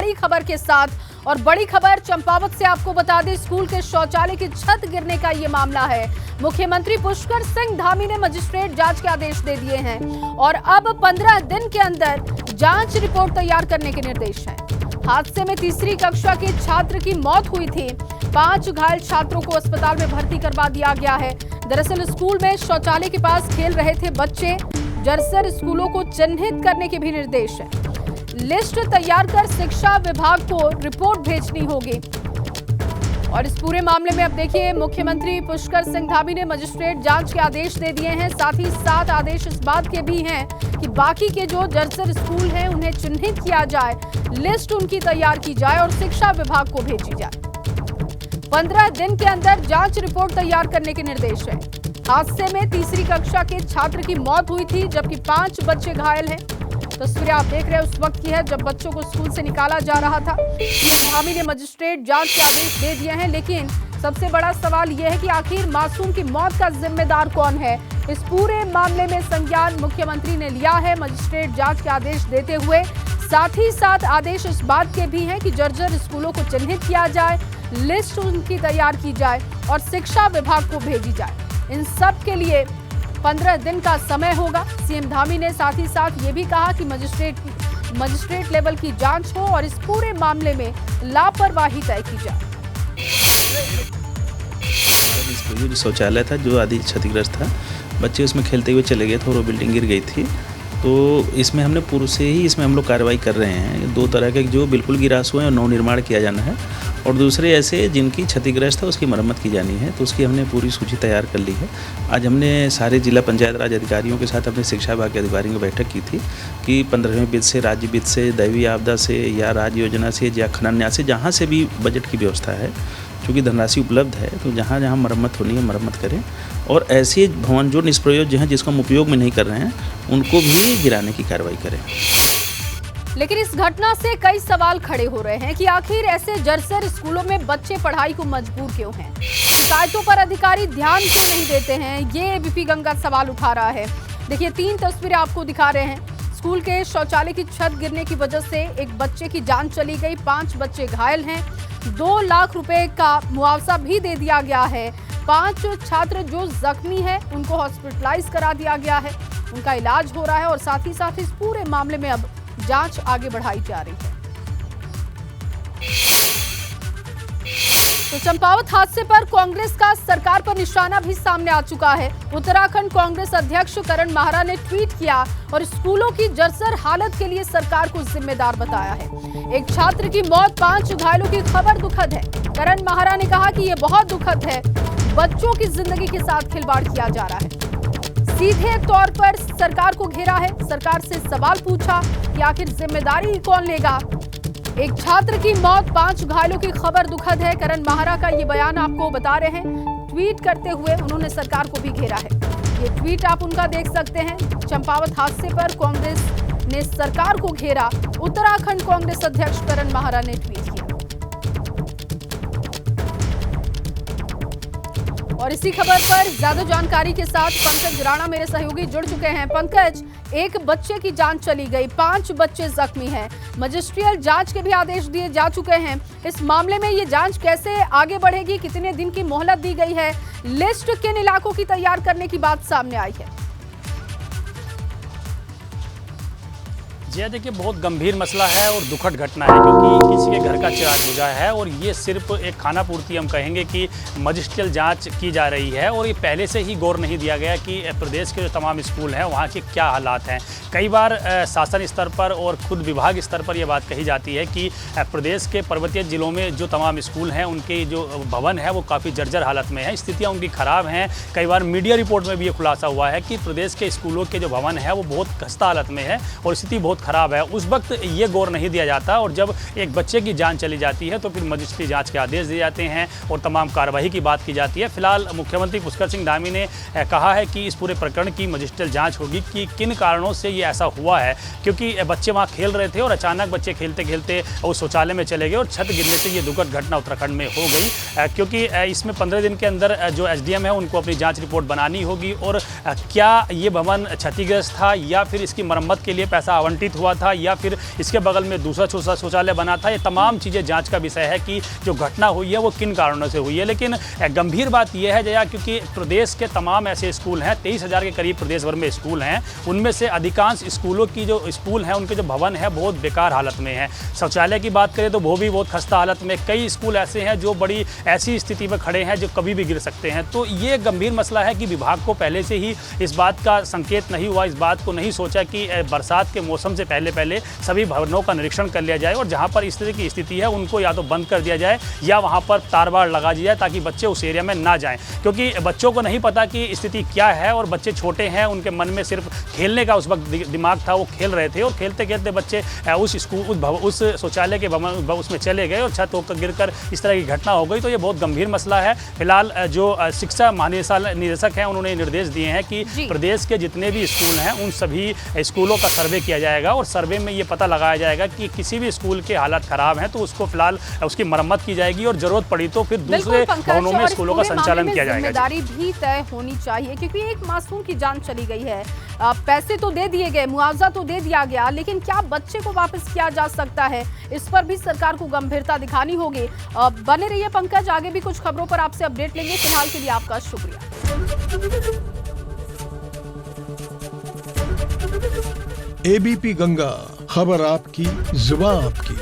बड़ी खबर के साथ। और बड़ी खबर चंपावत से आपको बता दें, स्कूल के शौचालय की छत गिरने का ये मामला है। मुख्यमंत्री पुष्कर सिंह धामी ने मजिस्ट्रेट जांच के आदेश दे दिए हैं और अब 15 दिन के अंदर जांच रिपोर्ट तैयार करने के निर्देश हैं। हादसे में तीसरी कक्षा के छात्र की मौत हुई थी। 5 घायल छात्रों को अस्पताल में भर्ती करवा दिया गया है। दरअसल स्कूल में शौचालय के पास खेल रहे थे बच्चे। जर्जर स्कूलों को चिन्हित करने के भी निर्देश है। लिस्ट तैयार कर शिक्षा विभाग को रिपोर्ट भेजनी होगी। और इस पूरे मामले में अब देखिए, मुख्यमंत्री पुष्कर सिंह धामी ने मजिस्ट्रेट जांच के आदेश दे दिए हैं। साथ ही साथ आदेश इस बात के भी हैं कि बाकी के जो जर्जर स्कूल हैं उन्हें चिन्हित किया जाए, लिस्ट उनकी तैयार की जाए और शिक्षा विभाग को भेजी जाए। 15 दिन के अंदर जांच रिपोर्ट तैयार करने के निर्देश है। हादसे में तीसरी कक्षा के छात्र की मौत हुई थी, जबकि 5 बच्चे घायल हैं। तस्वीरें आप देख रहे हैं उस वक्त की है जब बच्चों को स्कूल से निकाला जा रहा था। सीएम धामी ने मजिस्ट्रेट जांच के आदेश दे दिए हैं, लेकिन सबसे बड़ा सवाल यह है कि आखिर मासूम की मौत का जिम्मेदार कौन है। इस पूरे मामले में संज्ञान मुख्यमंत्री ने लिया है मजिस्ट्रेट जांच के आदेश देते हुए। साथ ही साथ आदेश इस बात के भी हैं कि जर्जर स्कूलों को चिन्हित किया जाए, लिस्ट उनकी तैयार की जाए और शिक्षा विभाग को भेजी जाए। इन सब के लिए 15 दिन का समय होगा। सीएम धामी ने साथ ही साथ ये भी कहा कि मजिस्ट्रेट लेवल की जांच हो और इस पूरे मामले में लापरवाही तय की जाए। जो शौचालय था जो आदि क्षतिग्रस्त था, बच्चे उसमें खेलते हुए चले गए थे और वो बिल्डिंग गिर गई थी। तो इसमें हमने पूर्व से ही इसमें हम लोग कार्रवाई कर रहे हैं। 2 तरह के जो बिल्कुल गिरास हुए हैं और नवनिर्माण किया जाना है, और दूसरे ऐसे जिनकी क्षतिग्रस्त है उसकी मरम्मत की जानी है। तो उसकी हमने पूरी सूची तैयार कर ली है। आज हमने सारे जिला पंचायत राज अधिकारियों के साथ अपने शिक्षा विभाग के अधिकारियों की बैठक की थी कि 15वें वित्त से, राज्य वित्त से, दैवीय आपदा से या राज्य योजना से या खनन न्यास से, जहाँ से भी बजट की व्यवस्था है, चूँकि धनराशि उपलब्ध है, तो जहाँ जहाँ मरम्मत होनी है मरम्मत करें। और ऐसे भवन जो निष्प्रयोज्य हैं, जिसको हम उपयोग में नहीं कर रहे हैं, उनको भी गिराने की कार्रवाई करें। लेकिन इस घटना से कई सवाल खड़े हो रहे हैं कि आखिर ऐसे जर्जर स्कूलों में बच्चे पढ़ाई को मजबूर क्यों हैं? शिकायतों पर अधिकारी ध्यान क्यों नहीं देते हैं? ये एबीपी गंगा सवाल उठा रहा है। देखिए, 3 तस्वीरें आपको दिखा रहे हैं। स्कूल के शौचालय की छत गिरने की वजह से एक बच्चे की जान चली गई, 5 बच्चे घायल हैं। 2 लाख रुपए का मुआवजा भी दे दिया गया है। 5 छात्र जो जख्मी है उनको हॉस्पिटलाइज करा दिया गया है, उनका इलाज हो रहा है। और साथ ही साथ इस पूरे मामले में अब जांच आगे बढ़ाई जा रही है। तो चंपावत हादसे पर कांग्रेस का सरकार पर निशाना भी सामने आ चुका है। उत्तराखंड कांग्रेस अध्यक्ष करण माहरा ने ट्वीट किया और स्कूलों की जर्जर हालत के लिए सरकार को जिम्मेदार बताया है। एक छात्र की मौत, 5 घायलों की खबर दुखद है। करण माहरा ने कहा कि यह बहुत दुखद है, बच्चों की जिंदगी के साथ खिलवाड़ किया जा रहा है। सीधे तौर पर सरकार को घेरा है, सरकार से सवाल पूछा कि आखिर जिम्मेदारी कौन लेगा। एक छात्र की मौत, 5 घायलों की खबर दुखद है। करण माहरा का ये बयान आपको बता रहे हैं। ट्वीट करते हुए उन्होंने सरकार को भी घेरा है। ये ट्वीट आप उनका देख सकते हैं। चंपावत हादसे पर कांग्रेस ने सरकार को घेरा, उत्तराखंड कांग्रेस अध्यक्ष करण माहरा ने ट्वीट किया। और इसी खबर पर ज्यादा जानकारी के साथ पंकज राणा मेरे सहयोगी जुड़ चुके हैं। पंकज, एक बच्चे की जान चली गई, 5 बच्चे जख्मी हैं। मजिस्ट्रियल जांच के भी आदेश दिए जा चुके हैं। इस मामले में ये जांच कैसे आगे बढ़ेगी? कितने दिन की मोहलत दी गई है? लिस्ट किन इलाकों की तैयार करने की बात सामने आई है? जी देखिए, बहुत गंभीर मसला है और दुखद घटना है, क्योंकि किसी के घर का चिराग बुझा है। और ये सिर्फ एक खाना पूर्ति हम कहेंगे कि मजिस्ट्रियल जांच की जा रही है। और ये पहले से ही गौर नहीं दिया गया कि प्रदेश के जो तमाम स्कूल हैं वहाँ के क्या हालात हैं। कई बार शासन स्तर पर और खुद विभाग स्तर पर यह बात कही जाती है कि प्रदेश के पर्वतीय जिलों में जो तमाम स्कूल हैं उनके जो भवन है वो काफ़ी जर्जर हालत में है, स्थितियाँ उनकी ख़राब हैं। कई बार मीडिया रिपोर्ट में भी ये खुलासा हुआ है कि प्रदेश के स्कूलों के जो भवन है वो बहुत खस्ता हालत में है और स्थिति बहुत ख़राब है। उस वक्त ये गौर नहीं दिया जाता और जब एक बच्चे की जान चली जाती है तो फिर मजिस्ट्री जांच के आदेश दिए जाते हैं और तमाम कार्रवाई की बात की जाती है। फिलहाल मुख्यमंत्री पुष्कर सिंह धामी ने कहा है कि इस पूरे प्रकरण की मजिस्ट्रियल जांच होगी कि किन कारणों से ये ऐसा हुआ है, क्योंकि बच्चे वहाँ खेल रहे थे और अचानक बच्चे खेलते खेलते उस शौचालय में चले गए और छत गिरने से ये दुखद घटना उत्तराखंड में हो गई। क्योंकि इसमें 15 दिन के अंदर जो SDM है उनको अपनी जाँच रिपोर्ट बनानी होगी और क्या ये भवन क्षतिग्रस्त था या फिर इसकी मरम्मत के लिए पैसा आवंटित खरीद हुआ था या फिर इसके बगल में दूसरा शौचालय बना था। ये तमाम चीज़ें जांच का विषय है कि जो घटना हुई है वो किन कारणों से हुई है। लेकिन गंभीर बात यह है जया, क्योंकि प्रदेश के तमाम ऐसे स्कूल हैं, 23,000 के करीब प्रदेश भर में स्कूल हैं, उनमें से अधिकांश स्कूलों की जो स्कूल हैं उनके जो भवन है बहुत बेकार हालत में है। शौचालय की बात करें तो वो भी बहुत खस्ता हालत में। कई स्कूल ऐसे हैं जो बड़ी ऐसी स्थिति में खड़े हैं जो कभी भी गिर सकते हैं। तो ये गंभीर मसला है कि विभाग को पहले से ही इस बात का संकेत नहीं हुआ, इस बात को नहीं सोचा कि बरसात के मौसम से पहले सभी भवनों का निरीक्षण कर लिया जाए और जहाँ पर इस तरह की स्थिति है उनको या तो बंद कर दिया जाए या वहाँ पर तारबाड़ लगा दिया जाए ताकि बच्चे उस एरिया में ना जाएं। क्योंकि बच्चों को नहीं पता कि स्थिति क्या है और बच्चे छोटे हैं, उनके मन में सिर्फ खेलने का उस वक्त दिमाग था, वो खेल रहे थे और खेलते खेलते बच्चे उस शौचालय के भवन उसमें चले गए और छत होकर गिरकर इस तरह की घटना हो गई। तो ये बहुत गंभीर मसला है। फिलहाल जो शिक्षा महानिदेशक हैं उन्होंने निर्देश दिए हैं कि प्रदेश के जितने भी स्कूल हैं उन सभी स्कूलों का सर्वे किया जाएगा और सर्वे में ये पता लगाया जाएगा कि किसी भी स्कूल के हालात खराब हैं तो उसको फिलहाल उसकी मरम्मत की जाएगी और जरूरत पड़ी तो फिर दूसरे भवनों में स्कूलों का संचालन किया जाएगा। जिम्मेदारी भी तय होनी चाहिए क्योंकि एक मासूम की जान चली गई है। पैसे तो दे दिए गए, मुआवजा तो दे दिया गया, लेकिन क्या बच्चे को वापस किया जा सकता है, इस पर भी सरकार को गंभीरता दिखानी होगी। बने रहिए पंकज, आगे भी कुछ खबरों पर आपसे अपडेट लेंगे। फिलहाल के लिए आपका शुक्रिया। एबीपी गंगा, खबर आपकी, जुबान आपकी।